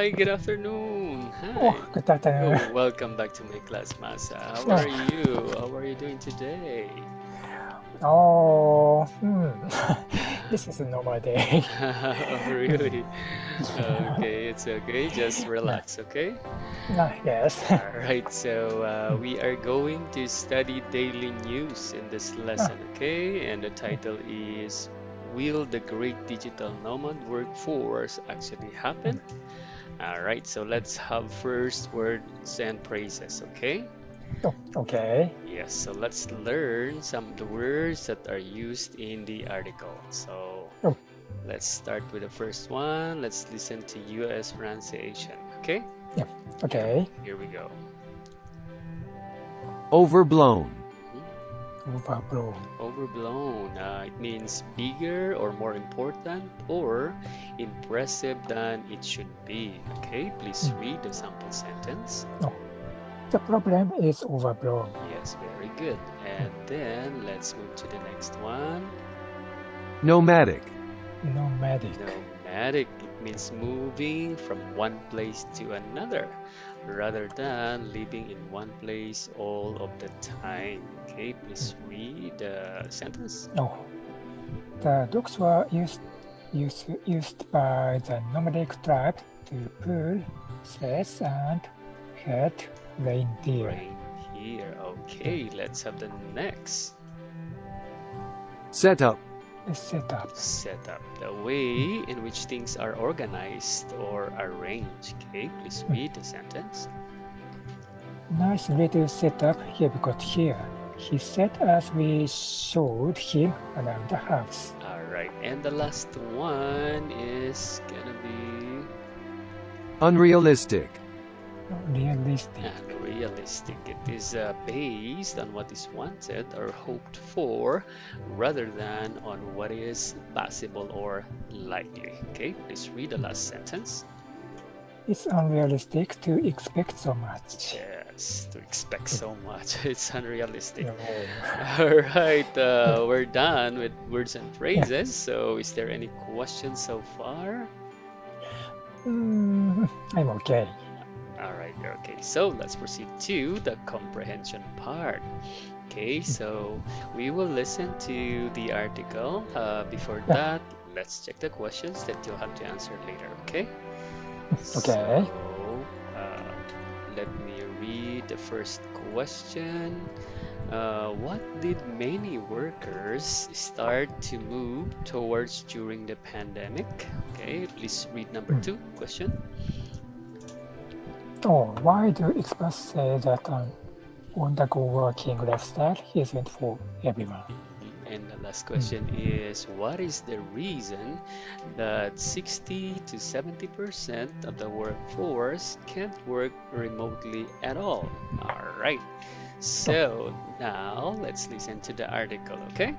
Hi, good afternoon. Oh, Hi. good afternoon. Welcome back to my class, Masa. How are Oh, you? How are you doing today? oh, this is a normal day. Oh, really? Okay, it's okay. Just relax, okay? Yes. All right, so we are going to study daily news in this Ah, lesson, okay? And the title is Will the Great Digital Nomad Workforce Actually mm, Happen? All right, so let's have first words and phrases, okay? oh, okay. Yes, so let's learn some of the words that are used in the article. So Oh, let's start with the first one. Let's listen to US pronunciation, okay? yeah, Here, okay. here we go. Overblown. Mhm. Overblown. Overblown. It means bigger or more important or impressive than it should be. Okay, please Mm. read the sample sentence. Oh, the problem is overblown. Yes, very good. Mm. And then let's move to the next one. Nomadic. Nomadic. Nomadic. It means moving from one place to another rather than living in one place all of the time. Okay, Mm. please read the sentence. Oh, the dogs were used by the nomadic tribe to pull sledges and herd reindeer. Reindeer. Yeah, Okay, let's have the next. Setup. it's set up. Setup. The way in which things are organized or arranged. Okay, please Mm. read the sentence. Nice little setup here got here, he said as we showed him around the house. All right, and the last one is gonna be Unrealistic. Realistic. unrealistic. It is based on what is wanted or hoped for rather than on what is possible or likely. Okay, please read the last sentence. It's unrealistic to expect so much. Yes, to expect so much. It's unrealistic. No. All right, we're done with words and Yeah. phrases. So, is there any questions so far? I'm okay. All right, okay. So, let's proceed to the comprehension part. Okay, so we will listen to the article. Before Yeah. that, let's check the questions that you'll have to answer later, okay? Okay. So, uh, let me read the first question. What did many workers start to move towards during the pandemic? Okay, please read number Mm. two question. Oh, why do experts say that on-the-go working lifestyle isn't for everyone? And the last Mm. question is, what is the reason that 60 to 70% of the workforce can't work remotely at all? All right. Oh, So now let's listen to the article, okay?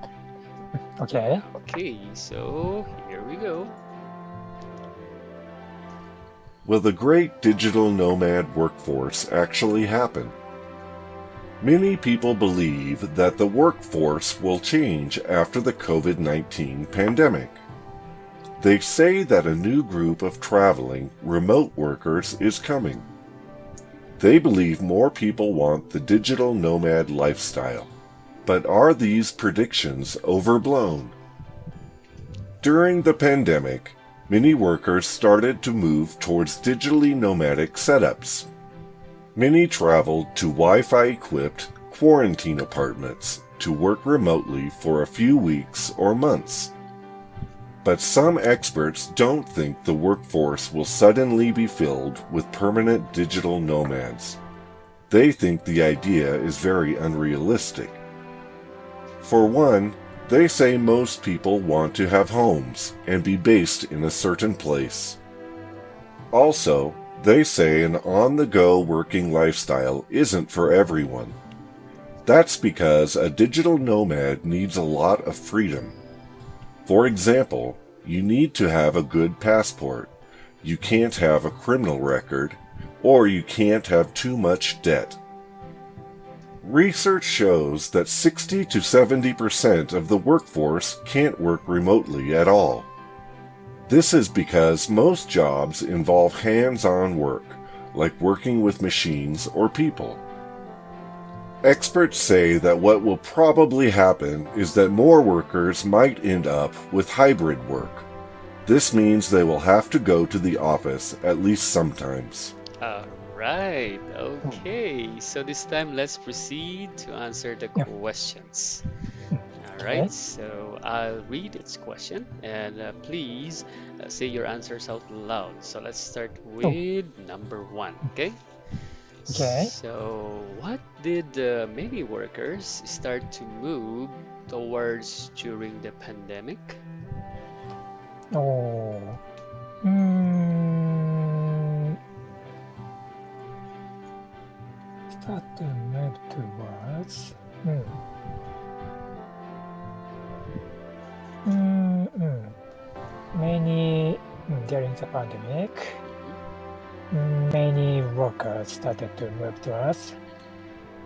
okay. Okay, so here we go. Will the great digital nomad workforce actually happen? Many people believe that the workforce will change after the COVID-19 pandemic. They say that a new group of traveling remote workers is coming. They believe more people want the digital nomad lifestyle. But are these predictions overblown? During the pandemic, many workers started to move towards digitally nomadic setups. Many traveled to Wi-Fi equipped quarantine apartments to work remotely for a few weeks or months. But some experts don't think the workforce will suddenly be filled with permanent digital nomads. They think the idea is very unrealistic. For one, they say most people want to have homes and be based in a certain place. Also, they say an on-the-go working lifestyle isn't for everyone. That's because a digital nomad needs a lot of freedom. For example, you need to have a good passport, you can't have a criminal record, or you can't have too much debt. Research shows that 60 to 70% of the workforce can't work remotely at all. This is because most jobs involve hands-on work, like working with machines or people. Experts say that what will probably happen is that more workers might end up with hybrid work. This means they will have to go to the office at least sometimes. All right. Okay. So this time let's proceed to answer the Yeah. questions. All Okay. right. So I'll read its question and please say your answers out loud. So let's start with number one. Okay. Okay. So what did many workers start to move towards during the pandemic? Oh. Start to move towards. Many during the pandemic, many workers started to move towards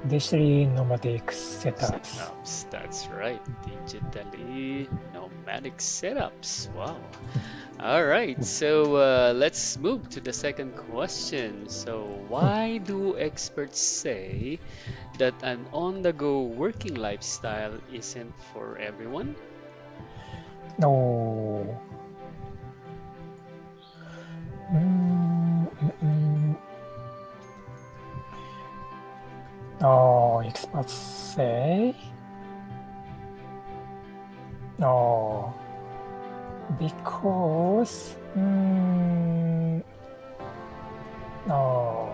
digitally nomadic setups. That's right. Digitally nomadic setups. Wow. All right. So let's move to the second question. So why do experts say that an on-the-go working lifestyle isn't for everyone? No. No, experts say no, because no,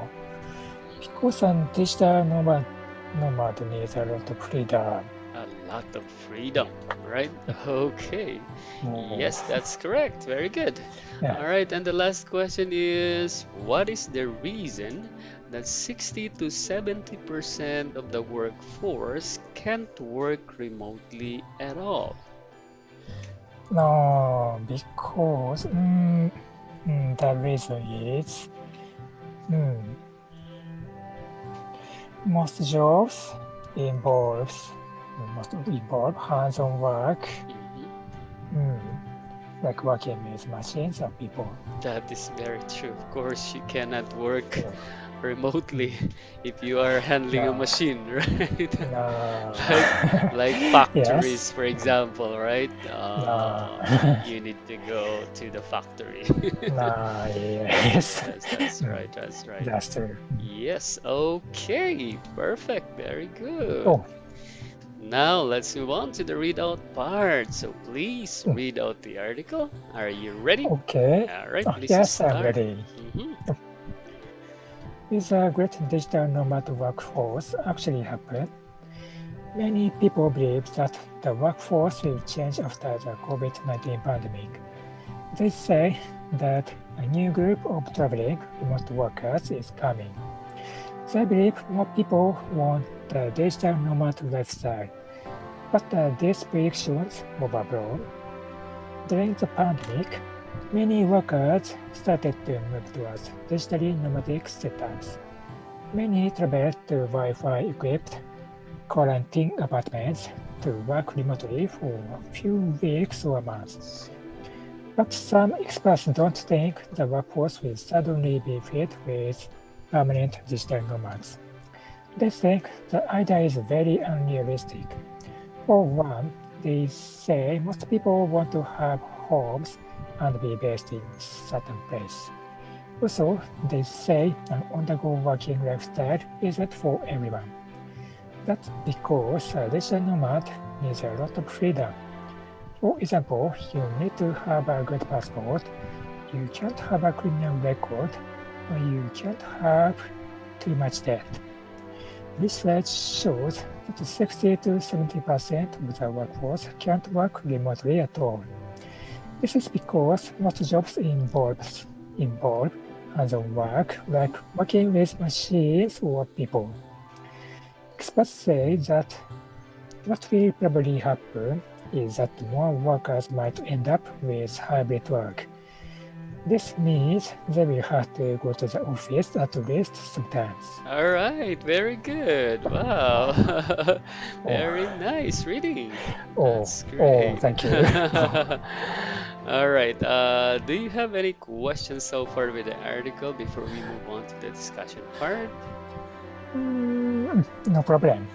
because a digital nomad needs a lot of freedom. A lot of freedom, right? Okay. No. Yes, that's correct. Very good. Yeah. All right. And the last question is, what is the reason that 60 to 70% of the workforce can't work remotely at all? No, because the reason is most jobs must involve hands-on work, like working with machines or people. That is very true. Of course, you cannot work remotely if you are handling a machine, right? like factories, Yes. for example, right? You need to go to the factory. Yes. That's right. That's right. That's true. Yes. Okay. Perfect. Very good. Oh. Now let's move on to the readout part. So please read out the article. Are you ready? Okay. All right. Please Yes, start. I'm ready. Is a great digital nomad workforce actually happen? Many people believe that the workforce will change after the COVID-19 pandemic. They say that a new group of traveling remote workers is coming. They believe more people want the digital nomad lifestyle, but these predictions overblown. During the pandemic, many workers started to move towards digitally nomadic setups. Many traveled to Wi-Fi equipped quarantine apartments to work remotely for a few weeks or months. But some experts don't think the workforce will suddenly be filled with permanent digital nomads. They think the idea is very unrealistic. For one, they say most people want to have homes and be based in certain place. Also, they say an on-the-go working lifestyle isn't for everyone. That's because a digital nomad needs a lot of freedom. For example, you need to have a good passport, you can't have a criminal record, or you can't have too much debt. Research shows that 60 to 70% of the workforce can't work remotely at all. This is because most jobs involve hands-on work, like working with machines or people. Experts say that what will probably happen is that more workers might end up with hybrid work. This means they will have to go to the office at least sometimes. All right, very good. Wow. Very nice reading. That's great. Thank you. All right. Do you have any questions so far with the article before we move on to the discussion part? No problem.